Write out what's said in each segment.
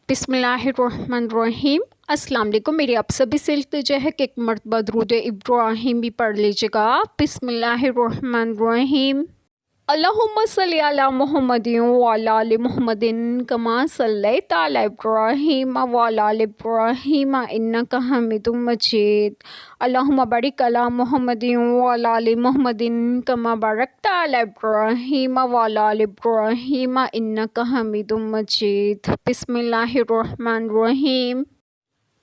बिस्मिल्लाहिर्रहमानिर्रहीम। अस्सलाम वालेकुम। मेरी आप सभी से इल्तिजा है कि एक मरतबा दुरूद इब्राहीम भी पढ़ लीजिएगा। बिस्मिल्लाहिर्रहमानिर्रहीम। अल्लाहुम्मा सल्ली अला मुहम्मदिन व अला आलि मुहम्मदिन कमा सल्लैता अला इब्राहीम व अला आलि इब्राहीम इन्नका हमीदुम मजीद। अल्लाहुम्मा बारिक अला मुहम्मदिन व अला आलि मुहम्मदिन कमा बारकता अला इब्राहीम व अला आलि इब्राहीम इन्नका हमीदुम मजीद। बिस्मिल्लाहिर्रहमानिर्रहीम।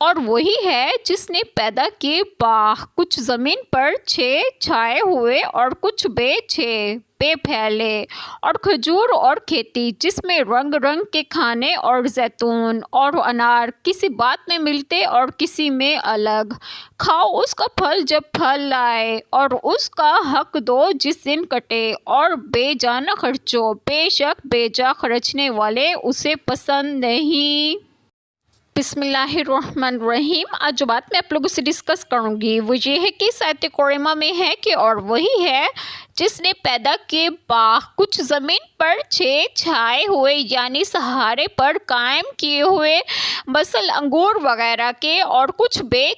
और वही है जिसने पैदा किए बाग, कुछ ज़मीन पर छाए हुए और कुछ पे फैले, और खजूर और खेती जिसमें रंग रंग के खाने, और जैतून और अनार किसी बात में मिलते और किसी में अलग। खाओ उसका फल जब फल लाए, और उसका हक दो जिस दिन कटे, और बेजा न खर्चो, बेशक बेजा खर्चने वाले उसे पसंद नहीं। बिस्मिल्लाहिर्रहमानिर्रहीम। आज जो बात मैं आप लोगों से डिस्कस करूंगी वो ये है कि आयत करीमा में है कि और वही है जिसने पैदा किए बाग, कुछ ज़मीन पर छाए हुए यानी सहारे पर कायम किए हुए, मसल अंगूर वगैरह के, और कुछ बे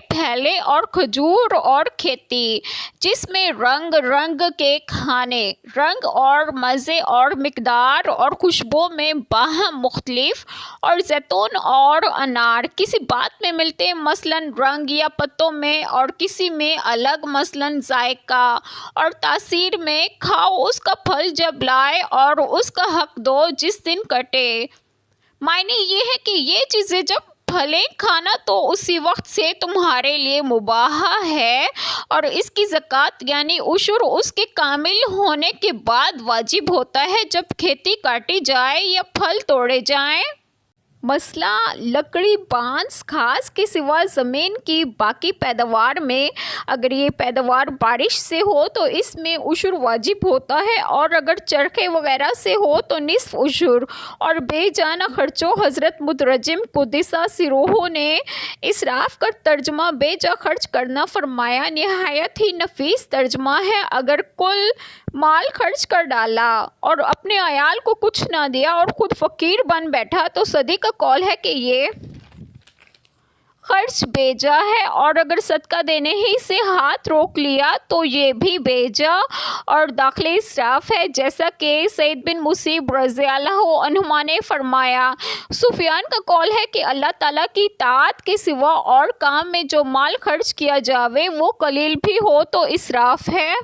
फैले, और खजूर और खेती जिसमें रंग रंग के खाने, रंग और मज़े और मिकदार और खुशबू में बाहम मुख्तलिफ, और जैतून और अनार किसी बात में मिलते मसलन रंग या पत्तों में, और किसी में अलग मसलन जायका और तासीर में। खाओ उसका फल जब लाए, और उसका हक दो जिस दिन कटे। मायने ये है कि ये चीज़ें जब फले खाना तो उसी वक्त से तुम्हारे लिए मुबाह है, और इसकी ज़कात यानी उशुर उसके कामिल होने के बाद वाजिब होता है जब खेती काटी जाए या फल तोड़े जाएं। मसला लकड़ी, बांस, घास के सिवा ज़मीन की बाकी पैदावार में अगर ये पैदावार बारिश से हो तो इसमें उशुर वाजिब होता है, और अगर चरखे वगैरह से हो तो निस्फ उशुर। और बेजाना खर्चों, हज़रत मुतरजिम कुद्दिसा सिरूहो ने इसराफ का तर्जमा बेजा खर्च करना फरमाया। निहायत ही नफीस तर्जमा है। अगर कुल माल खर्च कर डाला और अपने अयाल को कुछ ना दिया और खुद फ़कीर बन बैठा तो सदी का कौल है कि ये खर्च बेजा है, और अगर सदका देने ही से हाथ रोक लिया तो ये भी बेजा और दाखिले इसराफ है, जैसा कि सईद बिन मुसीब रज़ियल्लाहु अन्हुमा ने फरमाया। सुफियान का कौल है कि अल्लाह ताला की ताअत के सिवा और काम में जो माल खर्च किया जावे वो कलील भी हो तो इसराफ है।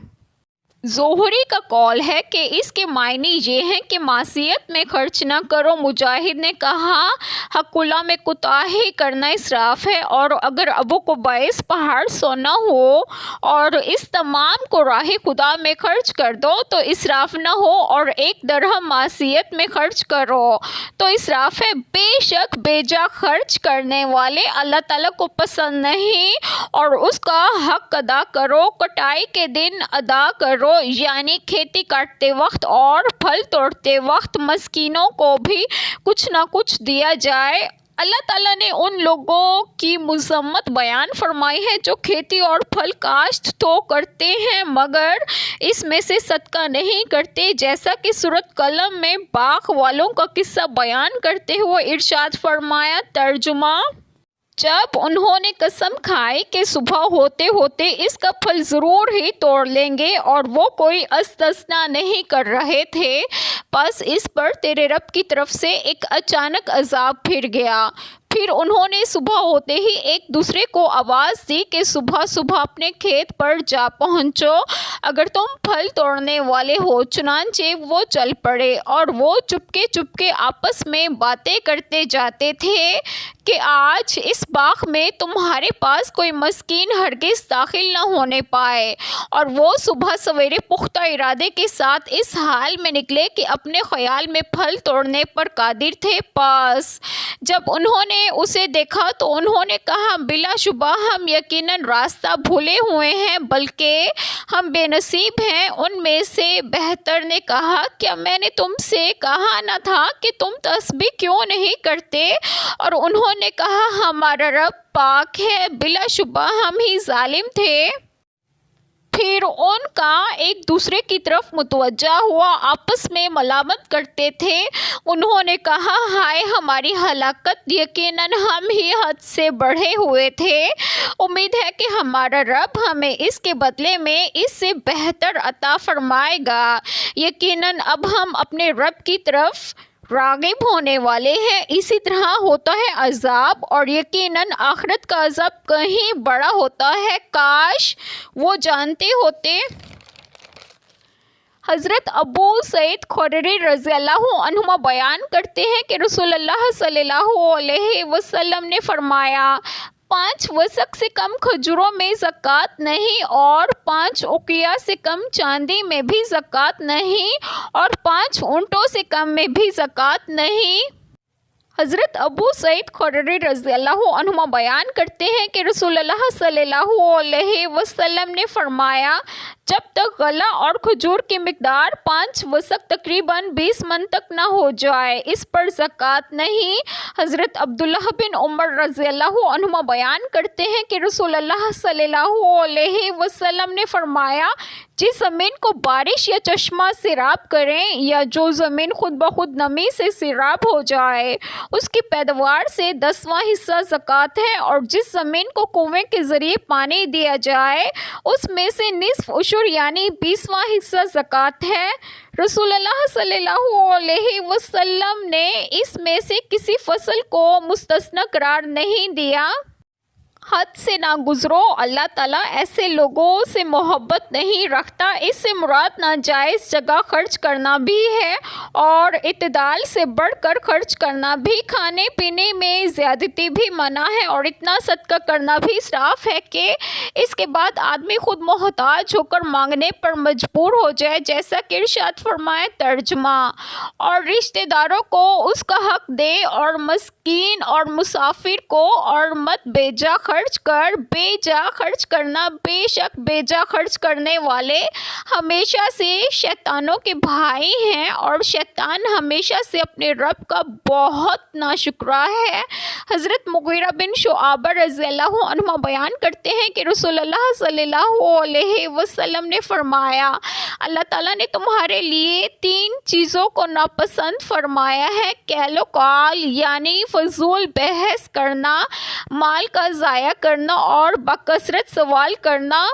ज़ोहरी का कौल है कि इसके मायने ये हैं कि मासियत में खर्च न करो। मुजाहिद ने कहा हकुल्ला में कुताही करना इसराफ है, और अगर अबू को बाइस पहाड़ सोना हो और इस तमाम को राह खुदा में खर्च कर दो तो इसराफ न हो, और एक दरहम मासियत में खर्च करो तो इसराफ है। बेशक बेजा खर्च करने वाले अल्लाह ताला को पसंद नहीं, और उसका हक अदा करो। कटाई के दिन अदा करो, यानी खेती काटते वक्त और फल तोड़ते वक्त मस्कीनों को भी कुछ ना कुछ दिया जाए। अल्लाह ताला ने उन लोगों की मुज़म्मत बयान फरमाई है जो खेती और फल काश्त तो करते हैं मगर इसमें से सदका नहीं करते, जैसा कि सूरत कलम में बाग वालों का किस्सा बयान करते हुए इरशाद फरमाया। तर्जुमा: जब उन्होंने कसम खाई कि सुबह होते होते इसका फल ज़रूर ही तोड़ लेंगे, और वो कोई इस्तिस्ना नहीं कर रहे थे, बस इस पर तेरे रब की तरफ से एक अचानक अजाब फिर गया। फिर उन्होंने सुबह होते ही एक दूसरे को आवाज़ दी कि सुबह सुबह अपने खेत पर जा पहुँचो अगर तुम फल तोड़ने वाले हो। चुनांचे वो चल पड़े, और वो चुपके चुपके आपस में बातें करते जाते थे कि आज इस बाग में तुम्हारे पास कोई मस्कीन हरगिज़ दाखिल न होने पाए। और वो सुबह सवेरे पुख्ता इरादे के साथ इस हाल में निकले कि अपने ख्याल में फल तोड़ने पर कादिर थे। पास जब उन्होंने उसे देखा तो उन्होंने कहा बिलाशुबा हम यकीनन रास्ता भूले हुए हैं, बल्कि हम बेनसीब हैं। उनमें से बेहतर ने कहा क्या मैंने तुमसे कहा न था कि तुम तस्बीह क्यों नहीं करते? और उन्होंने कहा हमारा रब पाक है, बिलाशुबा हम ही जालिम थे। پھر ان کا ایک دوسرے کی طرف متوجہ ہوا، آپس میں ملامت کرتے تھے۔ انہوں نے کہا، ہائے ہماری ہلاکت، یقیناً ہم ہی حد سے بڑھے ہوئے تھے۔ امید ہے کہ ہمارا رب ہمیں اس کے بدلے میں اس سے بہتر عطا فرمائے گا۔ یقیناً اب ہم اپنے رب کی طرف راغب ہونے والے ہیں۔ اسی طرح ہوتا ہے عذاب، اور یقیناً آخرت کا عذاب کہیں بڑا ہوتا ہے، کاش وہ جانتے ہوتے۔ حضرت ابو سعید خدری رضی اللہ عنہما بیان کرتے ہیں کہ رسول اللہ صلی اللہ علیہ وسلم نے فرمایا، 5 وسق سے کم کھجوروں میں زکوٰۃ نہیں، اور 5 اوقیہ سے کم چاندی میں بھی زکوٰۃ نہیں، اور 5 اونٹوں سے کم میں بھی زکوٰۃ نہیں۔ حضرت ابو سعید خدری رضی اللہ عنہما بیان کرتے ہیں کہ رسول اللہ صلی اللہ علیہ وسلم نے فرمایا، جب تک غلہ اور کھجور کی مقدار 5 وسق تقریباً 20 من تک نہ ہو جائے، اس پر زکوٰۃ نہیں۔ حضرت عبداللہ بن عمر رضی اللہ عنہما بیان کرتے ہیں کہ رسول اللہ صلی اللہ علیہ وسلم نے فرمایا، جس زمین کو بارش یا چشمہ سیراب کریں، یا جو زمین خود بخود نمی سے سیراب ہو جائے، اس کی پیداوار سے 10واں حصہ زکوٰۃ ہے، اور جس زمین کو کنویں کے ذریعے پانی دیا جائے، اس میں سے نصف عشر یعنی 20واں حصہ زکوٰۃ ہے۔ رسول اللہ صلی اللہ علیہ وسلم نے اس میں سے کسی فصل کو مستثنی قرار نہیں دیا۔ حد سے نہ گزرو، اللہ تعالیٰ ایسے لوگوں سے محبت نہیں رکھتا۔ اس سے مراد ناجائز جگہ خرچ کرنا بھی ہے، اور اعتدال سے بڑھ کر خرچ کرنا بھی۔ کھانے پینے میں زیادتی بھی منع ہے، اور اتنا صدقہ کرنا بھی اسراف ہے کہ اس کے بعد آدمی خود محتاج ہو کر مانگنے پر مجبور ہو جائے، جیسا کہ ارشاد فرمائے ترجمہ۔ اور رشتہ داروں کو اس کا حق دے، اور مسکین اور مسافر کو، اور مت بے جا خرچ کر۔ بے جا خرچ کرنا، بے شک بے جا خرچ کرنے والے ہمیشہ سے شیطانوں کے بھائی ہیں، اور شیطان ہمیشہ سے اپنے رب کا بہت ناشکرا ہے۔ حضرت مغیرہ بن شعبہ رضی اللہ عنہ بیان کرتے ہیں کہ رسول اللہ صلی اللہ علیہ وسلم نے فرمایا، اللہ تعالیٰ نے تمہارے لیے 3 چیزوں کو ناپسند فرمایا ہے، کیل و قال یعنی فضول بحث کرنا، مال کا ضائع کرنا، اور بکثرت سوال کرنا۔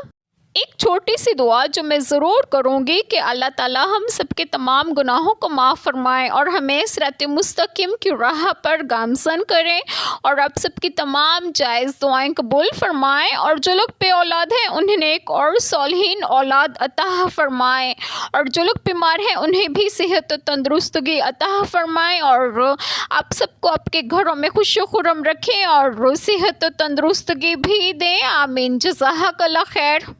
ایک چھوٹی سی دعا جو میں ضرور کروں گی کہ اللہ تعالیٰ ہم سب کے تمام گناہوں کو معاف فرمائے، اور ہمیں صراط مستقیم کی راہ پر گامزن کریں، اور اب سب کی تمام جائز دعائیں قبول فرمائے، اور جو لوگ بے اولاد ہیں انہیں ایک اور صالحین اولاد عطا فرمائے، اور جو لوگ بیمار ہیں انہیں بھی صحت و تندرستگی عطا فرمائے، اور آپ سب کو آپ کے گھروں میں خوش و خرم رکھیں، اور صحت و تندرستگی بھی دیں۔ آمین۔ جزاک اللہ خیر۔